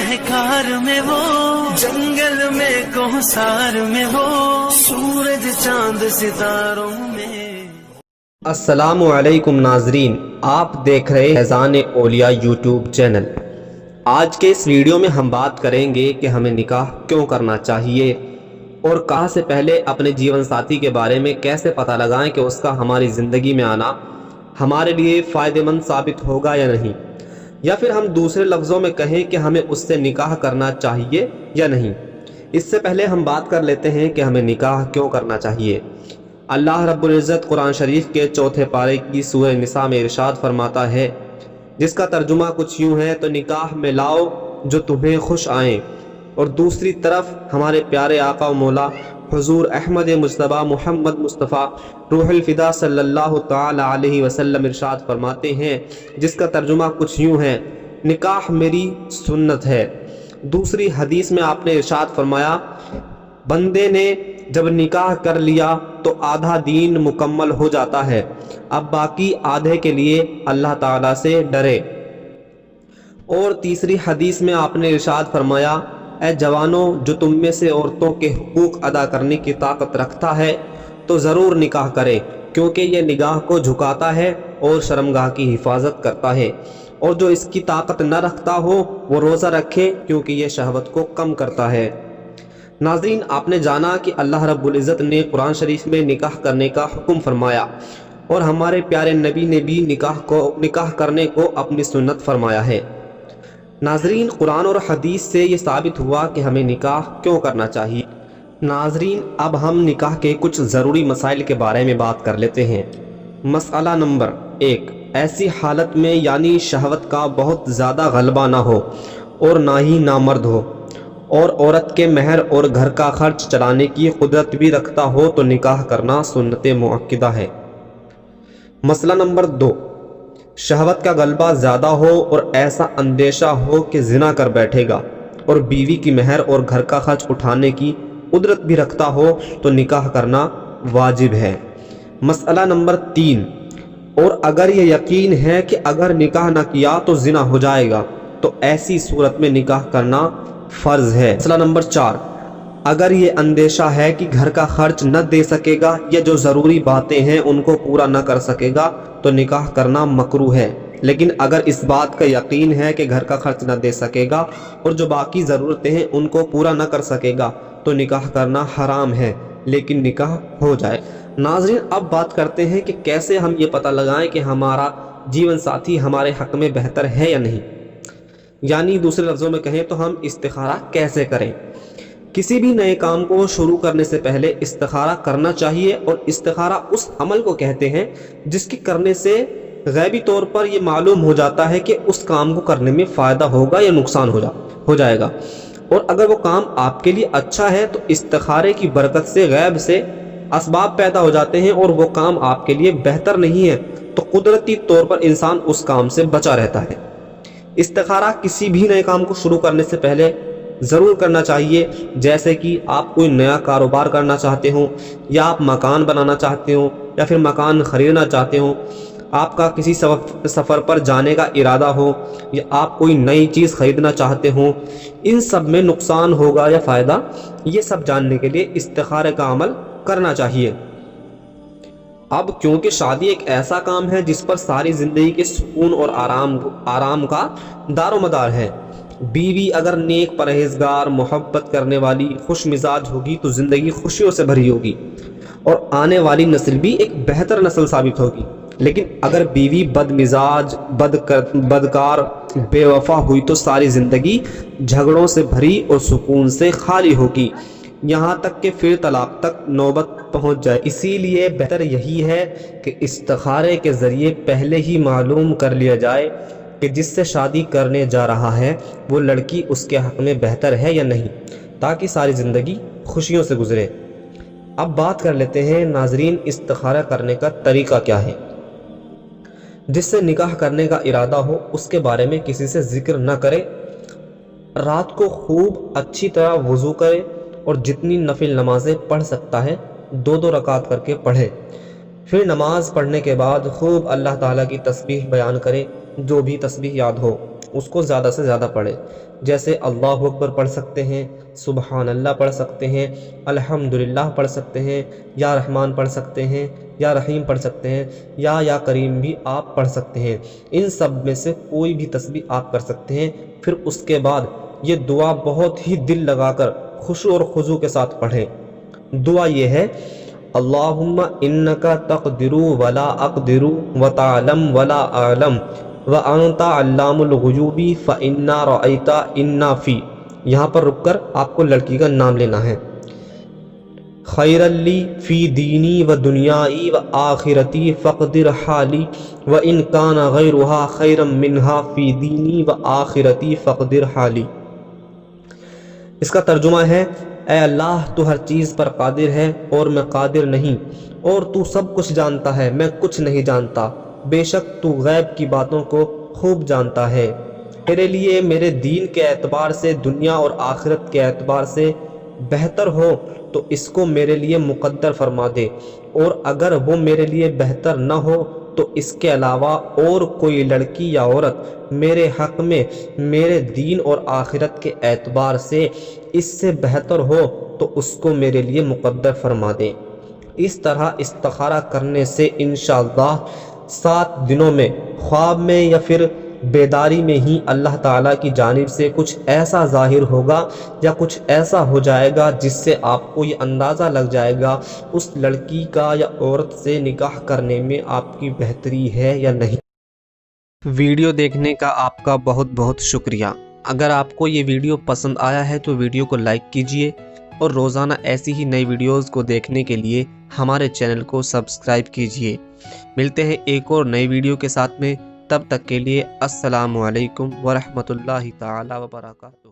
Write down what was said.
शहकार में हो, जंगल में कोहसार में हो, सूरज चांद सितारों में। अस्सलामु अलैकुम नाजरीन, आप देख रहे फैज़ान औलिया यूट्यूब चैनल। आज के इस वीडियो में हम बात करेंगे कि हमें निकाह क्यों करना चाहिए और कहाँ से पहले अपने जीवन साथी के बारे में कैसे पता लगाएं कि उसका हमारी ज़िंदगी में आना हमारे लिए फ़ायदेमंद साबित होगा या नहीं, या फिर हम दूसरे लफ्ज़ों में कहें कि हमें उससे निकाह करना चाहिए या नहीं। इससे पहले हम बात कर लेते हैं कि हमें निकाह क्यों करना चाहिए। अल्लाह रब्बुल इज़्ज़त कुरान शरीफ के 4 पारे की सूरह निसा में इरशाद फरमाता है, जिसका तर्जुमा कुछ यूँ है, तो निकाह में लाओ जो तुम्हें खुश आएँ। और दूसरी तरफ हमारे प्यारे आका व मौला हुजूर अहमद मुज्तबा मुहम्मद मुस्तफ़ा रूहुल फ़िदा सल्लल्लाहु तआला अलैहि वसल्लम इरशाद फरमाते हैं, जिसका तर्जुमा कुछ यूँ है, निकाह मेरी सुन्नत है। दूसरी हदीस में आपने इरशाद फरमाया, बंदे ने जब निकाह कर लिया तो आधा दीन मुकम्मल हो जाता है, अब बाकी आधे के लिए अल्लाह ताला से डरे। और तीसरी हदीस में आपने इरशाद फरमाया, ऐ जवानों, जो तुम में से औरतों के हुकूक अदा करने की ताकत रखता है तो ज़रूर निकाह करे, क्योंकि ये निगाह को झुकाता है और शर्मगाह की हिफाजत करता है। और जो इसकी ताकत न रखता हो वो रोज़ा रखे, क्योंकि ये शहवत को कम करता है। नाज़रीन, आपने जाना कि अल्लाह रब्बुल इज़्ज़त ने कुरान शरीफ में निकाह करने का हुक्म फरमाया और हमारे प्यारे नबी ने भी निकाह करने को अपनी सुन्नत फरमाया है। नाज़रीन, कुरान और हदीस से ये साबित हुआ कि हमें निकाह क्यों करना चाहिए। नाज़रीन, अब हम निकाह के कुछ ज़रूरी मसाइल के बारे में बात कर लेते हैं। मसला नंबर 1, ऐसी हालत में यानी शहवत का बहुत ज़्यादा गलबा ना हो और ना ही नामर्द हो और औरत के महर और घर का खर्च चलाने की कुदरत भी रखता हो तो निकाह करना सुन्नत मुअक्किदा है। मसला नंबर 2, शहवत का गलबा ज़्यादा हो और ऐसा अंदेशा हो कि ज़िना कर बैठेगा और बीवी की महर और घर का खर्च उठाने की कुदरत भी रखता हो तो निकाह करना वाजिब है। मसला नंबर 3, और अगर ये यकीन है कि अगर निकाह ना किया तो ज़िना हो जाएगा तो ऐसी सूरत में निकाह करना फ़र्ज़ है। मसला नंबर 4, अगर ये अंदेशा है कि घर का खर्च न दे सकेगा या जो ज़रूरी बातें हैं उनको पूरा न कर सकेगा तो निकाह करना मकरूह है। लेकिन अगर इस बात का यकीन है कि घर का खर्च न दे सकेगा और जो बाकी ज़रूरतें हैं उनको पूरा न कर सकेगा तो निकाह करना हराम है, लेकिन निकाह हो जाए। नाज़रीन, अब बात करते हैं कि कैसे हम ये पता लगाएं कि हमारा जीवन साथी हमारे हक़ में बेहतर है या नहीं। यानी दूसरे लफ्ज़ों में कहें तो हम इस्तिखारा कैसे करें। किसी भी नए काम को शुरू करने से पहले इस्तिखारा करना चाहिए, और इस्तिखारा उस अमल को कहते हैं जिसके करने से गैबी तौर पर यह मालूम हो जाता है कि उस काम को करने में फ़ायदा होगा या नुकसान हो जाएगा। और अगर वो काम आपके लिए अच्छा है तो इस्तिखारे की बरकत से गैब से असबाब पैदा हो जाते हैं, और वो काम आपके लिए बेहतर नहीं है तो कुदरती तौर पर इंसान उस काम से बचा रहता है। इस्तिखारा किसी भी नए काम को शुरू करने से पहले ज़रूर करना चाहिए, जैसे कि आप कोई नया कारोबार करना चाहते हो, या आप मकान बनाना चाहते हो, या फिर मकान ख़रीदना चाहते हो, आपका किसी सफ़र पर जाने का इरादा हो, या आप कोई नई चीज़ ख़रीदना चाहते हो। इन सब में नुकसान होगा या फ़ायदा, ये सब जानने के लिए इस्तिखारे का अमल करना चाहिए। अब क्योंकि शादी एक ऐसा काम है जिस पर सारी ज़िंदगी के सुकून और आराम का दारोमदार है। बीवी अगर नेक, परहेजगार, मोहब्बत करने वाली, खुश मिजाज होगी तो ज़िंदगी खुशियों से भरी होगी और आने वाली नस्ल भी एक बेहतर नस्ल साबित होगी। लेकिन अगर बीवी बदमिजाज, बदकार, बेवफा हुई तो सारी ज़िंदगी झगड़ों से भरी और सुकून से खाली होगी, यहाँ तक कि फिर तलाक तक नौबत पहुँच जाए। इसीलिए बेहतर यही है कि इस्तिखारे के ज़रिए पहले ही मालूम कर लिया जाए कि जिससे शादी करने जा रहा है वो लड़की उसके हक़ में बेहतर है या नहीं, ताकि सारी ज़िंदगी खुशियों से गुजरे। अब बात कर लेते हैं नाज़रीन, इस्तिखारा करने का तरीका क्या है। जिससे निकाह करने का इरादा हो उसके बारे में किसी से ज़िक्र न करे, रात को खूब अच्छी तरह वज़ू करे और जितनी नफिल नमाज़ें पढ़ सकता है 2-2 रकात करके पढ़े। फिर नमाज पढ़ने के बाद खूब अल्लाह ताला की तस्बीह बयान करे, जो भी तस्बीह याद हो, اس کو زیادہ سے زیادہ پڑھیں، جیسے اللہ اکبر پڑھ سکتے ہیں، سبحان اللہ پڑھ سکتے ہیں، الحمدللہ پڑھ سکتے ہیں، یا رحمان پڑھ سکتے ہیں، یا رحیم پڑھ سکتے ہیں، یا کریم بھی آپ پڑھ سکتے ہیں۔ ان سب میں سے کوئی بھی تسبیح آپ کر سکتے ہیں۔ پھر اس کے بعد یہ دعا بہت ہی دل لگا کر خشوع اور خضوع کے ساتھ پڑھیں۔ دعا یہ ہے، اللہم انکا تقدر ولا اقدر وتعلم ولا اعلم وانت علام الغیوب فانا رأیت انا فی۔ یہاں پر رک کر آپ کو لڑکی کا نام لینا ہے۔ خیر لی فی دینی و دنیای و آخرتی فقدر حالی و ان کان غیرها خیرا منہا فی دینی و آخرتی فقدر حالی۔ اس کا ترجمہ ہے، اے اللہ تو ہر چیز پر قادر ہے اور میں قادر نہیں، اور تو سب کچھ جانتا ہے، میں کچھ نہیں جانتا، بے شک تو غیب کی باتوں کو خوب جانتا ہے۔ میرے لیے میرے دین کے اعتبار سے، دنیا اور آخرت کے اعتبار سے بہتر ہو تو اس کو میرے لیے مقدر فرما دے، اور اگر وہ میرے لیے بہتر نہ ہو تو اس کے علاوہ اور کوئی لڑکی یا عورت میرے حق میں میرے دین اور آخرت کے اعتبار سے اس سے بہتر ہو تو اس کو میرے لیے مقدر فرما دیں۔ اس طرح استخارہ کرنے سے انشاءاللہ 7 دنوں میں خواب میں یا پھر بیداری میں ہی اللہ تعالیٰ کی جانب سے کچھ ایسا ظاہر ہوگا یا کچھ ایسا ہو جائے گا جس سے آپ کو یہ اندازہ لگ جائے گا اس لڑکی کا یا عورت سے نکاح کرنے میں آپ کی بہتری ہے یا نہیں۔ ویڈیو دیکھنے کا آپ کا بہت بہت شکریہ۔ اگر آپ کو یہ ویڈیو پسند آیا ہے تو ویڈیو کو لائک کیجئے، اور روزانہ ایسی ہی نئی ویڈیوز کو دیکھنے کے لیے ہمارے چینل کو سبسکرائب کیجئے۔ ملتے ہیں ایک اور نئی ویڈیو کے ساتھ میں، تب تک کے لیے السلام علیکم ورحمۃ اللہ تعالی وبرکاتہ۔